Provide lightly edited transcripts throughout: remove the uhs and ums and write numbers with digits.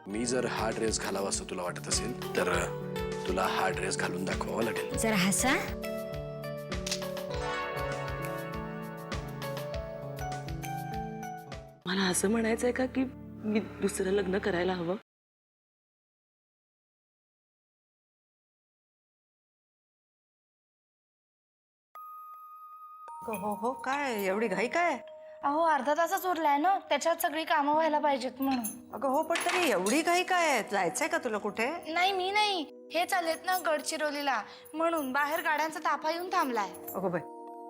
मी जर हा ड्रेस घालावा असं तुला वाटत असेल तर तुला हा ड्रेस घालून दाखवावा लागेल. जरा हसा. मला असं म्हणायचंय का की मी दुसरं लग्न करायला हवं? हो हो, काय एवढी घाई काय? अहो अर्धा तासच उरलाय ना, त्याच्यात सगळी कामं व्हायला पाहिजेत म्हणून. अगं हो, पण तरी एवढी घाई काय? जायचंय का तुला कुठे? नाही मी नाही, हे चाललेत ना गडचिरोलीला, म्हणून बाहेर गाड्यांचा ताफा येऊन थांबलाय. अगो बाई,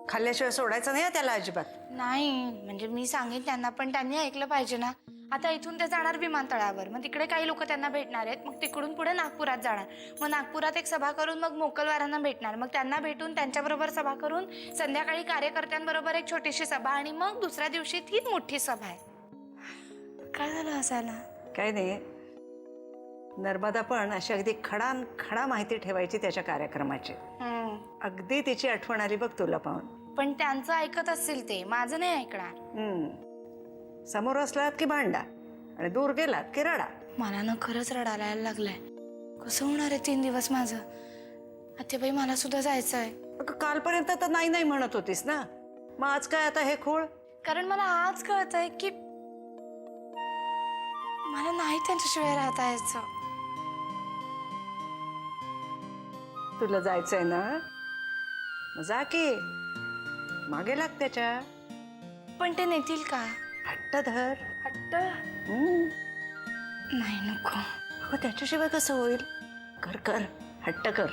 खाल्ल्याशिवाय सोडायचं नाही त्याला अजिबात. नाही म्हणजे मी सांगेन त्यांना, पण त्यांनी ऐकलं पाहिजे ना. आता इथून ते जाणार विमानतळावर, मग तिकडे काही लोक त्यांना भेटणार आहेत, मग तिकडून पुढे नागपुरात जाणार, मग नागपुरात एक सभा करून मग मोकलवारांना भेटणार, मग त्यांना भेटून त्यांच्याबरोबर सभा करून संध्याकाळी कार्यकर्त्यांबरोबर एक छोटीशी सभा, आणि मग दुसऱ्या दिवशी ती मोठी सभा आहे. काय झालं हसायला? काय नाही, नर्मदा पण अशी अगदी खडान खडा माहिती ठेवायची त्याच्या कार्यक्रमाची. अगदी तिची आठवण आली बघ तुला पाहून. पण त्यांचं ऐकत असतील ते, माझं नाही ऐकणार. समोर असलात की भांडा आणि दूर गेलात की रडा. मला ना खरंच रडायला यायला लागलंय. कसं होणार आहे 3 दिवस माझं? आत्याबाई मला सुद्धा जायचं आहे. अगं कालपर्यंत तर नाही नाही म्हणत होतीस ना, मग आज काय आता हे खूळ? कारण मला आज कळतंय की मला नाही त्यांच्याशिवाय राहता यायचं. तुला जायचंय ना, मग जा की, मागे लाग त्याच्या. पण ते नेतील का? हट्ट धर. हट्ट नाही, नको. अगं त्याच्याशिवाय कसं होईल? कर कर, हट्ट कर.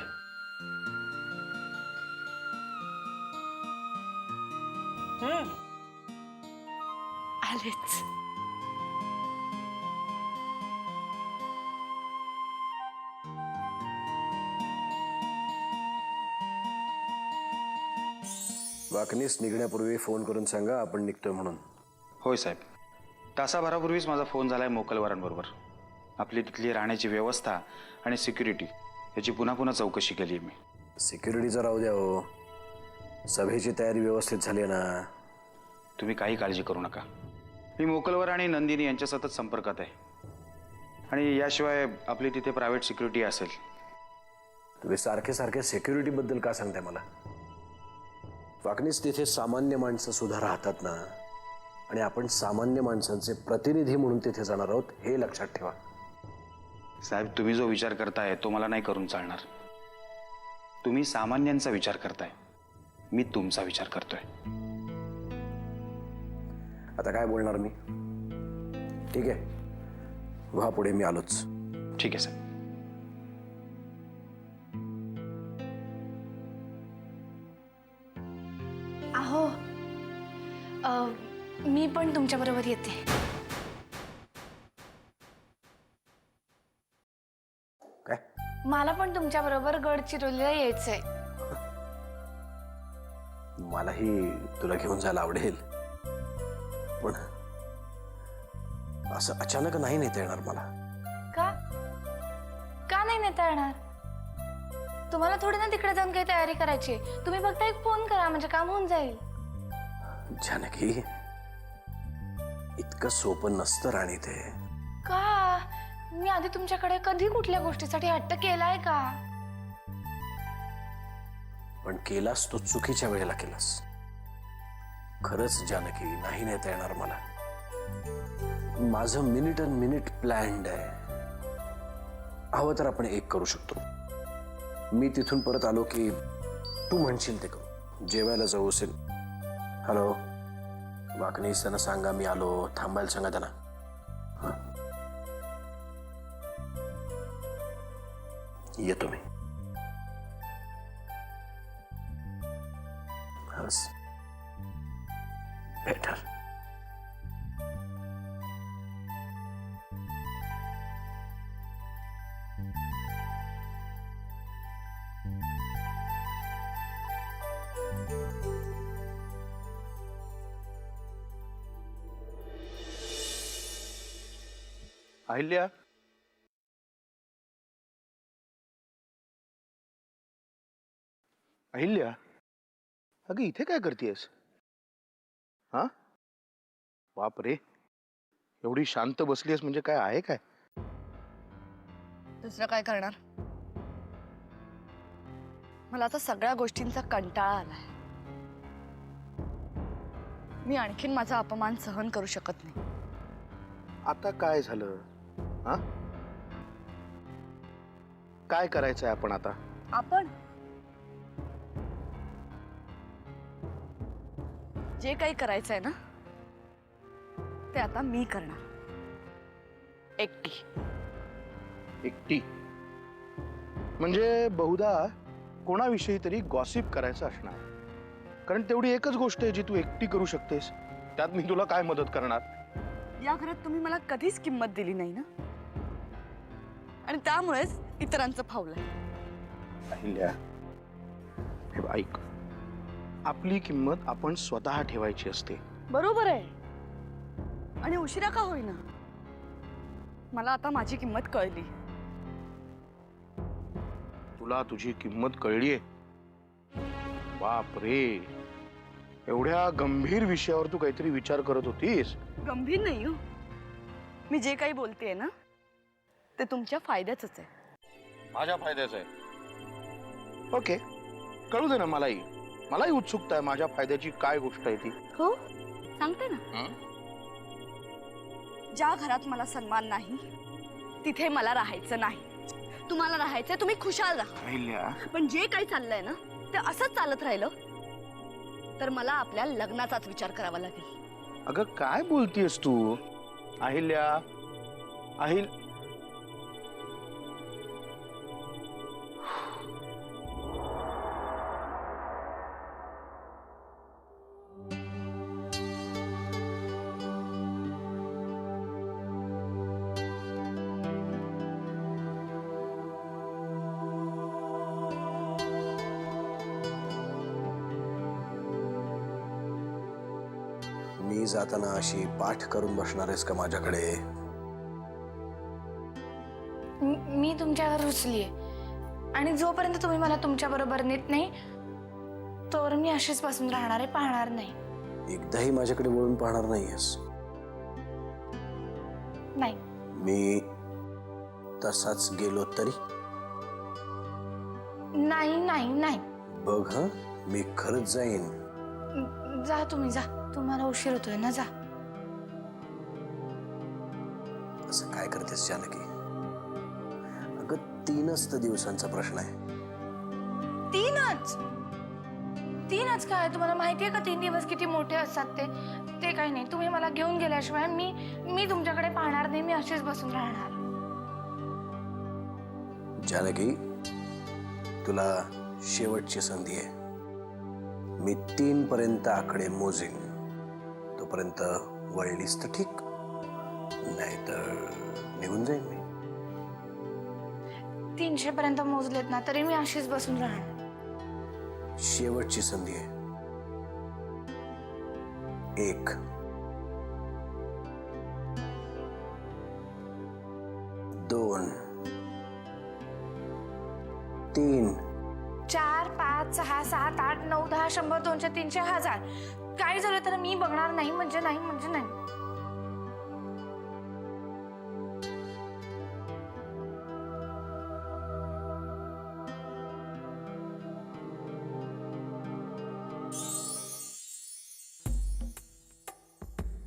आलेच. वाकनीस निघण्यापूर्वी फोन करून सांगा आपण निघतोय म्हणून. होय साहेब, तासाभरापूर्वीच माझा फोन झालाय मोकलवारांबरोबर. आपली तिथली राहण्याची व्यवस्था आणि सिक्युरिटी याची पुन्हा पुन्हा चौकशी केली मी. सिक्युरिटीचा राहू द्या हो, सभेची तयारी व्यवस्थित झाली ना? तुम्ही काही काळजी करू नका. मी मोकलवार आणि नंदिनी यांच्या सतत संपर्कात आहे, आणि याशिवाय आपली तिथे प्रायव्हेट सिक्युरिटी असेल. तुम्ही सारखे सारखे सिक्युरिटी बद्दल का सांगताय मला? वाकनीस तिथे सामान्य माणसं सुद्धा राहतात ना, आणि आपण सामान्य माणसांचे प्रतिनिधी म्हणून तिथे जाणार आहोत, हे लक्षात ठेवा. साहेब, तुम्ही जो विचार करताय तो मला नाही करून चालणार. तुम्ही सामान्यांचा विचार करताय, मी तुमचा विचार करतोय. आता काय बोलणार मी? ठीक आहे, व्हा पुढे, मी आलोच. ठीक आहे साहेब. अहो मी पण तुमच्या बरोबर येते. काय? मला पण तुमच्या बरोबर गडचिरोलीला यायचंय. मलाही तुला घेऊन जायला आवडेल, पण असं अचानक नाही नेता येणार मला. का? का नाही नेता येणार? तुम्हाला थोडी ना तिकडे जाऊन काही तयारी करायची. तुम्ही फक्त एक फोन करा, म्हणजे काम होऊन जाईल. जानकी, इतकं सोपं नसतं राणी ते. का? मी आधी तुमच्याकडे कधी कुठल्या गोष्टीसाठी हट्ट केलाय का? पण केलास तो चुकीच्या वेळेला केलास. खरंच जानकी, नाही नेता येणार मला. माझं मिनिट अन मिनिट प्लॅन्ड आहे. हवं तर आपण एक करू शकतो. मी तिथून परत आलो की तू म्हणशील ते करू. जेवायला जाऊ असेल. हॅलो वाकनीस, त्यांना सांगा मी आलो, थांबायला सांगा त्यांना. येतो मी. बस बेटर. अहिल्या, अहिल्या, अगं इथे काय करतेस? हा, बाप रे, एवढी शांत बसलीस म्हणजे काय आहे काय? दुसरं काय करणार? मला आता सगळ्या गोष्टींचा कंटाळा आलाय. मी आणखीन माझा अपमान सहन करू शकत नाही. आता काय झालं? हा, काय करायचंय आपण आता? आपण जे काही करायचंय ना ते आता मी करणार, एकटी. एकटी? म्हणजे बहुधा कोणाविषयी तरी गॉसिप करायचं असणार. कारण तेवढी एकच गोष्ट आहे जी तू एकटी करू शकतेस. त्यात मी तुला काय मदत करणार? या घरात तुम्ही मला कधीच किंमत दिली नाही ना, आणि त्यामुळेच इतरांचं फावलंय. अहिल्या, हे बघ, ऐक, आपली किंमत आपण स्वतः ठेवायची असते. बरोबर आहे, आणि उशिरा का होईना मला आता माझी किंमत कळली. तुला तुझी किंमत कळलीये? बाप रे, एवढ्या गंभीर विषयावर तू काहीतरी विचार करत होतीस? गंभीर नाही हो, मी जे काही बोलतेय ना ते तुमच्या फायद्याच आहे. माझ्या फायद्याचं आहे? ओके, कळू दे ना मलाही उत्सुकता आहे माझ्या फायद्याची काय गोष्ट आहे ती. हो, सांगते ना. ज्या घरात मला सन्मान नाही तिथे मला राहायचं नाही. तुम्हाला राहायचंय, तुम्ही खुशाल राहा. अहिल्या, पण जे काही चाललंय ना ते असंच चालत राहिलं तर मला आपल्या लग्नाचाच विचार करावा लागेल. अगं काय बोलतीयस तू? अहिल्या, मी जाताना अशी पाठ करून बसणार आहेस का माझ्याकडे? मी तुमच्यावर रुचलीये, आणि जोपर्यंत तुम्ही मला तुमच्या बरोबर नेत नाही तोवर मी अशीच बसून राहणार आहे, पाहणार नाही. एकदाही माझ्याकडे वळून पाहणार नाहीयेस? नाही. मी तसाच गेलो तरी? नाही नाही नाही. बघ हा, मी खरंच जाईन. जा तुम्ही, जा. तुम्हाला उशीर होतोय ना, जा. असं काय करतेस जानकी? अगं 3च तर दिवसांचा प्रश्न आहे. 3च? 3च काय? तुम्हाला माहितीये का 3 दिवस किती मोठे असतात ते काही नाही. तुम्ही मला घेऊन गेल्याशिवाय मी तुमच्याकडे पाहणार नाही. मी अशीच बसून राहणार. जानकी, तुला शेवटची संधी आहे. मी 3 पर्यंत आकडे मोजेन. तोपर्यंत वळलीस तर ठीक, नाहीतर निघून जाईन मी. 300 पर्यंत मोजलेत ना तरी मी अशीच बसून राहणार. शेवटची संधी आहे. 1, 2, 3, 4, 5, 6, 7, 8, 9, 10, 100, 200, 300, 1000. काही झालं तर मी बघणार नाही म्हणजे नाही म्हणजे नाही.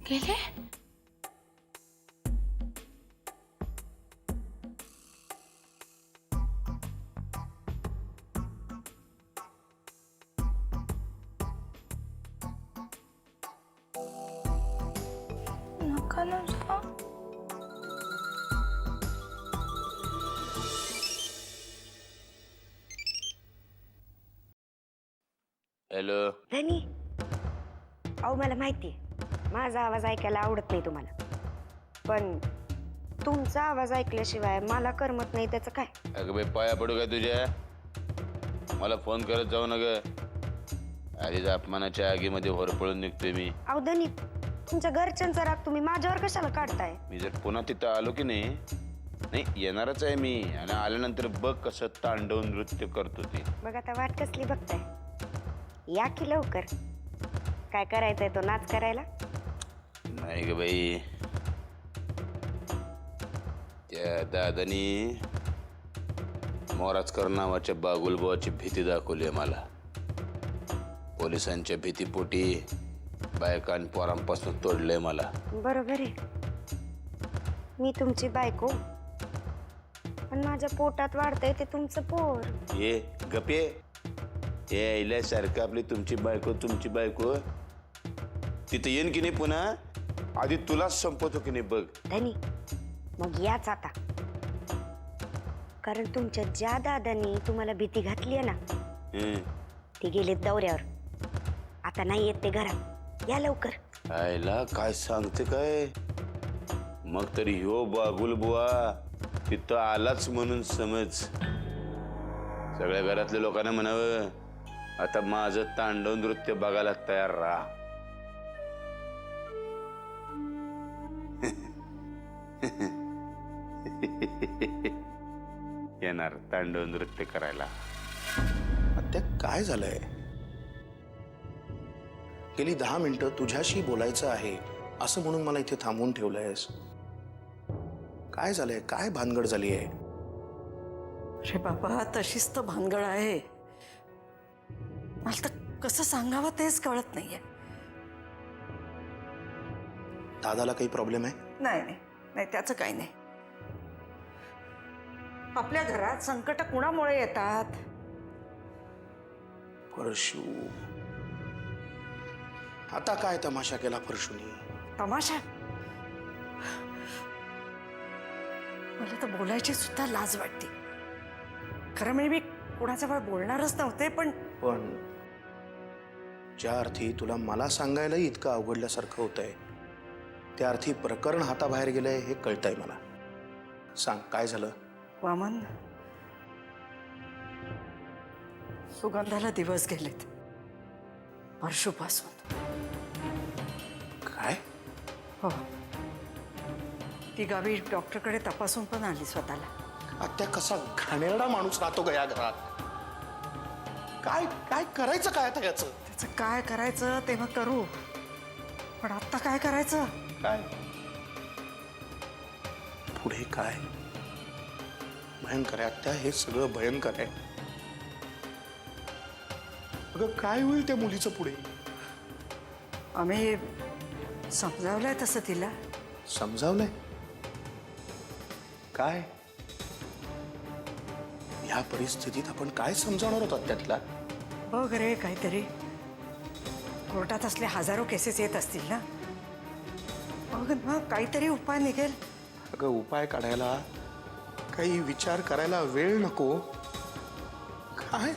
गेले? नका ना जा. हॅलो. धनी, अहो मला माहितीये माझा आवाज ऐकायला आवडत नाही तुम्हाला, पण तुमचा आवाज ऐकल्याशिवाय मला करमत नाही. त्याचं काय? अगं बाई, पाया पडू काय तुझ्या? मला फोन करत जाऊ न ग. आधीच अपमानाच्या आगीमध्ये होरपळून निघतोय मी. अहो धनी, तुमच्या घरच्यांचा राग तुम्ही माझ्यावर कशाला काढताय? मी जर पुन्हा तिथं आलो की नाही येणारच आहे मी, आणि आल्यानंतर बघ कसं तांडव नृत्य करतो ते. बघ आता वाट कसली बघताय, या की लवकर. काय करायचंय तो नाच करायला? नाही ग बाई, त्या दादानी मोराजकर नावाच्या बागुलबुवाची भीती दाखवली आहे मला. पोलिसांच्या भीतीपोटी बायका आणि पोरांपासून तोडलंय मला. बरोबर आहे. मी तुमची बायको, पण माझ्या पोटात वाढतंय ते तुमचं पोर. ये गपे, हे आईल्यासारखं आपली तुमची बायको तिथं येईन की नाही पुन्हा, आधी तुलाच संपवतो की नाही बघ. धनी, मग याच आता. कारण तुमच्या ज्या दादांनी तुम्हाला भीती घातली आहे ना, ते गेलेत दौऱ्यावर. आता नाही येत ते घरात. या लवकर. आईला काय सांगते काय? मग तरी ह्यो बागुलबुवा तिथं आलाच म्हणून समज. सगळ्या घरातल्या लोकांना म्हणावं, आता माझं तांडव नृत्य बघायला तयार राहा. येणार तांडव नृत्य करायला. आत्या काय झालंय? गेली 10 मिनिटं तुझ्याशी बोलायचं आहे असं म्हणून मला इथे थांबवून ठेवलंयस. काय झालंय? काय भानगड झाली आहे? अरे बाबा, तशीच तर भानगड आहे. मला तर कसं सांगावं तेच कळत नाहीये. दादाला काही प्रॉब्लेम आहे? नाही नाही नाही, त्याचं काही नाही. आपल्या घरात संकट कुणामुळे येतात? परशू, आता काय तमाशा केला परशूनी? तमाशा? मला तर बोलायची सुद्धा लाज वाटते. खरं म्हणजे मी कुणाजवळ बोलणारच नव्हते, पण ज्या अर्थी तुला मला सांगायलाही इतकं अवघडल्यासारखं होतंय, त्या अर्थी प्रकरण हाताबाहेर गेलंय हे कळतंय मला. सांग काय झालं? वामन, सुगंधाला दिवस गेलेत परशूपासून. काय? हो, ती गावी डॉक्टरकडे तपासून पण आली स्वतःला. आत्या, कसा घाणेरडा माणूस राहतो का या घरात? काय काय करायचं काय आता याचं? त्याचं काय करायचं तेव्हा करू, पण आता काय करायचं? काय पुढे काय? भयंकर आहे आत्या, हे सगळं भयंकर आहे. अगं काय होईल त्या मुलीचं पुढे? आम्ही समजावलंय तसं तिला. समजावलंय? काय? या परिस्थितीत आपण काय समजावणार होतो त्यातला? बघ रे, काहीतरी कोर्टात असले हजारो केसेस येत असतील ना. बघ ना, काहीतरी उपाय निघेल. अगं उपाय काढायला काही विचार करायला वेळ नको काय?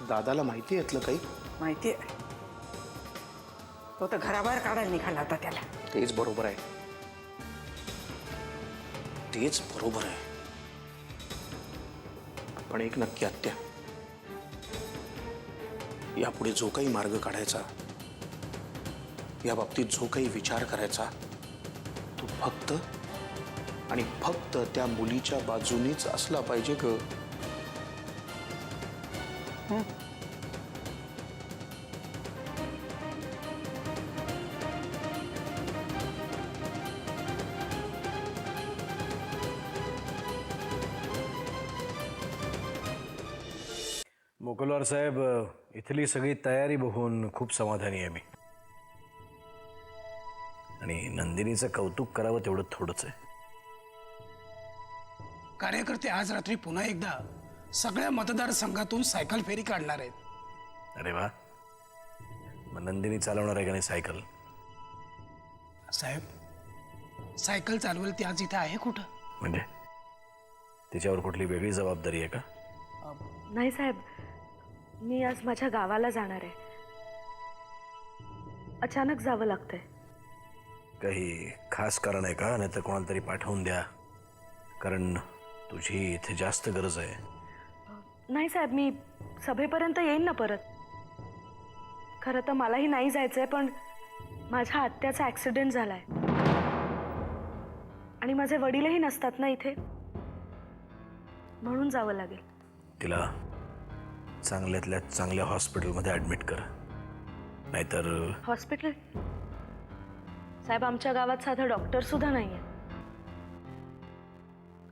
दादाला माहिती आहे यातलं काही? माहितीये, तो तर घराबाहेर काढायला निघाला होता त्याला. तेच बरोबर आहे, तेच बरोबर आहे. पण एक नक्की आत्या, यापुढे जो काही मार्ग काढायचा, या बाबतीत जो काही विचार करायचा, तो फक्त आणि फक्त त्या मुलीच्या बाजूनीच असला पाहिजे ग. मोकलवार साहेब, इथली सगळी तयारी बघून खूप समाधानी आहे मी. आणि नंदिनीचं कौतुक करावं तेवढं थोडंच आहे. कार्यकर्ते आज रात्री पुन्हा एकदा सगळ्या मतदारसंघातून सायकल फेरी काढणार आहेत. अरे वा, मग नंदिनी चालवणार आहे का नाही सायकल? साहेब, सायकल चालवेल ती आज इथे आहे कुठं? म्हणजे तिच्यावर कुठली वेगळी जबाबदारी आहे का? नाही साहेब, मी आज माझ्या गावाला जाणार आहे. अचानक जावं लागतंय. काही खास कारण आहे का? नाही तर कोणाला तरी पाठवून द्या, कारण तुझी इथे जास्त गरज आहे. नाही साहेब, मी सभेपर्यंत येईन ना परत. खरं तर मलाही नाही जायचंय, पण माझ्या आत्याचा ॲक्सिडेंट झालाय आणि माझे वडीलही नसतात ना इथे, म्हणून जावं लागेल. तिला चांगल्यातल्या चांगल्या हॉस्पिटलमध्ये ॲडमिट कर, नाहीतर. हॉस्पिटल? साहेब, आमच्या गावात साधा डॉक्टर सुद्धा नाही आहे.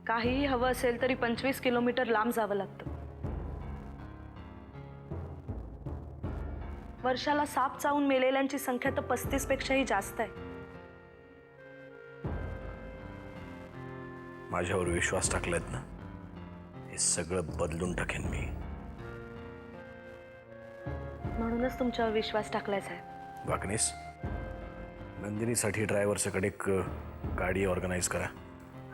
काहीही हवं असेल तरी 25 किलोमीटर लांब जावं लागतं. वर्षाला साप चावून मेलेल्यांची संख्या तर 35 पेक्षाही जास्त आहे. माझ्यावर विश्वास टाकलायत ना, हे सगळं बदलून टाकेन मी. म्हणूनच तुमच्यावर विश्वास टाकलाय साहेब. वाकणीस, नंदिनीसाठी ड्रायव्हरच्याकडे एक गाडी ऑर्गनाईज करा.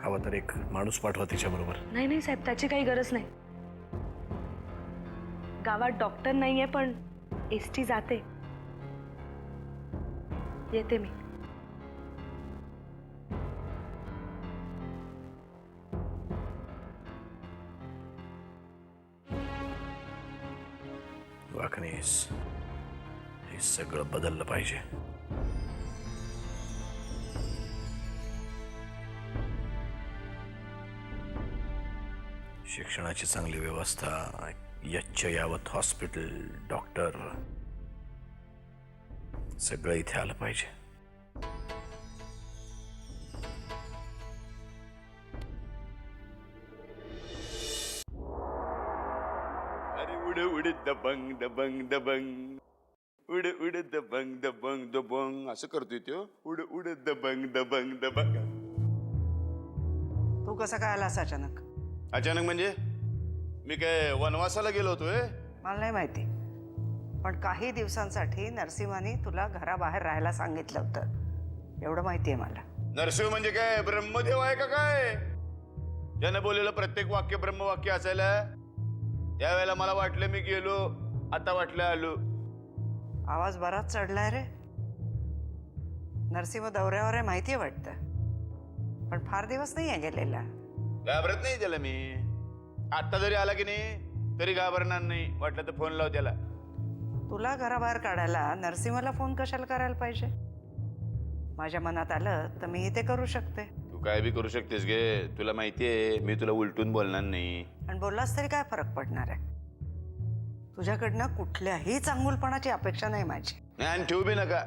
हवा तर एक माणूस पाठवा तिच्याबरोबर. नाही नाही साहेब, त्याची काही गरज नाही. गावात डॉक्टर नाहीये पण एसटी जाते. येते मी. वाकणीस, हे सगळं बदललं पाहिजे. शिक्षणाची चांगली व्यवस्था, यच्चयावत हॉस्पिटल, डॉक्टर, सगळं इथे आलं पाहिजे. अरे उड उड दबंग दबंग दबंग, उड उड दबंग दबंग दबंग, असं करतोय तो. उड उड दबंग दबंग दबंग. तू कसा काय आलास अचानक? अचानक म्हणजे मी काय वनवासाला गेलो होतोय? मला नाही माहिती, पण काही दिवसांसाठी नरसिंहाने तुला घराबाहेर राहायला सांगितलं होतं एवढं माहिती आहे मला. नरसिंह म्हणजे काय ब्रह्मदेव आहे का काय? ज्यानं बोललेलं प्रत्येक वाक्य ब्रह्मवाक्य असायला? त्यावेळेला मला वाटलं मी गेलो, आता वाटलं आलो. आवाज बराच चढलाय रे. नरसिंह दौऱ्यावर आहे माहिती आहे वाटतं, पण फार दिवस नाही आहे गेलेला. घाबरत नाही त्याला मी. आता जरी आला की नाही तरी घाबरणार नाही. वाटलं तर फोन लाव त्याला. तुला घराबाहेर काढायला नरसिंहला फोन कशाला करायला पाहिजे? माझ्या मनात आलं तर मी ते करू शकते. तू काय बी करू शकतेस गे. तुला माहितीये मी तुला उलटून बोलणार नाही. आणि बोललास तरी काय फरक पडणार आहे? तुझ्याकडनं कुठल्याही चांगुलपणाची अपेक्षा नाही माझी. नाही, आणि ठेवू बी नका.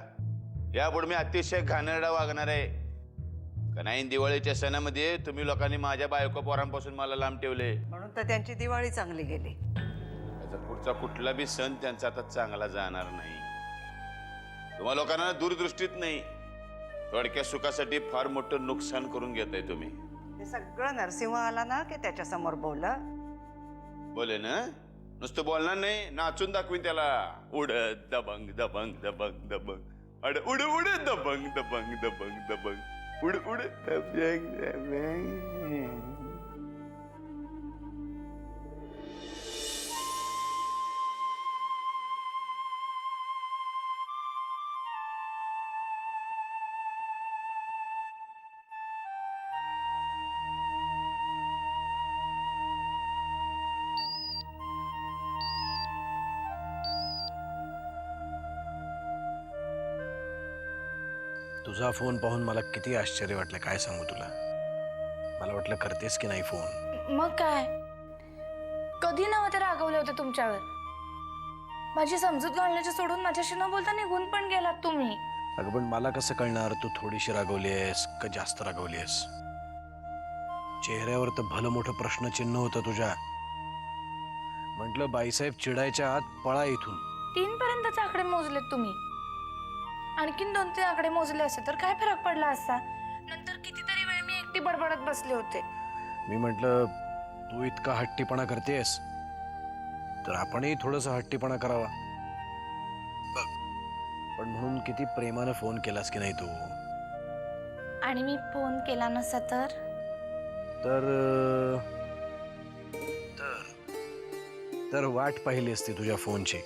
यापुढे मी अतिशय घाणेरडा वागणार आहे का नाही. दिवाळीच्या सणामध्ये तुम्ही लोकांनी माझ्या बायको पोरांपासून मला लांब ठेवले, म्हणून तर त्यांची दिवाळी चांगली गेली. त्याचा पुढचा कुठला बी सण त्यांचा आता चांगला जाणार नाही. तुम्हा लोकांना दूरदृष्टीत नाही, थोडक्या सुखासाठी फार मोठं नुकसान करून घेताय तुम्ही. हे सगळं नरसिंह आला ना की त्याच्या समोर बोला. बोले ना, नुसतं बोलणार नाही, नाचून दाखवीन त्याला. उड दबंग दबंग दबंग दबंग, अड उड उड दबंग दबंग दबंग दबंग, उड उड दबंग दबंग. तुझा फोन पाहून मला किती आश्चर्य वाटलं काय सांगू तुला. मला वाटलं करतेस की नाही फोन. मग काय, कधी नव्हते रागवले होते तुमच्यावर. माझी समजूत घालण्याची सोडून माझ्याशी न बोलता निघून पण गेलात तुम्ही. अगं पण मला कसं कळणार तू थोडीशी रागवली आहेस का जास्त रागवली आहेस? चेहऱ्यावर तर भलं मोठं प्रश्नचिन्ह होतं तुझ्या. म्हटलं बाईसाहेब चिडायच्या आत पळा इथून. 3 पर्यंतचे आकडे मोजलेत तुम्ही. आणखीन 2-3 आकडे मोजले असते तर काय फरक पडला असता? नंतर कितीतरी वेळ मी एकटी बडबडत बसले होते. मी म्हटलं तू इतका हट्टीपणा करतेस तर आपणही थोडंसं हट्टीपणा करावा. बघ, पण म्हणून किती प्रेमानं फोन केलास की नाही तू. आणि मी फोन केला नसता तर तर वाट पाहिली असती तुझ्या फोनची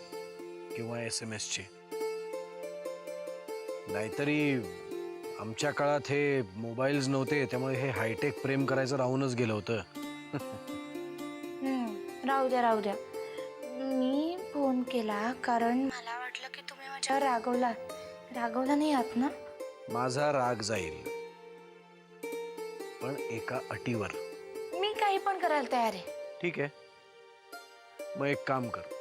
किंवा SMS ची. नाहीतरी आमच्या काळात हे मोबाईल्स नव्हते, त्यामुळे हे हायटेक प्रेम करायचं राहूनच गेलं होतं. राहू द्या. मी फोन केला कारण मला वाटलं की तुम्ही माझ्यावर रागवला नाही आहात ना. माझा राग जाईल, पण एका अटीवर. मी काही पण करायला तयार आहे. ठीक आहे, मग एक काम कर.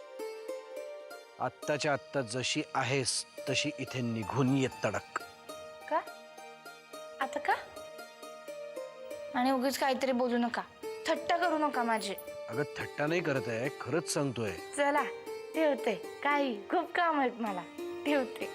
आत्ताच्या आत्ता जशी आहेस तशी इथे निघून ये तडक. का? आता का? आणि उगीच काहीतरी बोलू नका, थट्टा करू नका माझी. अगं थट्टा नाही करत आहे, खरंच सांगतोय. चला ठेवते, काही खूप काम आहेत मला, ठेवते.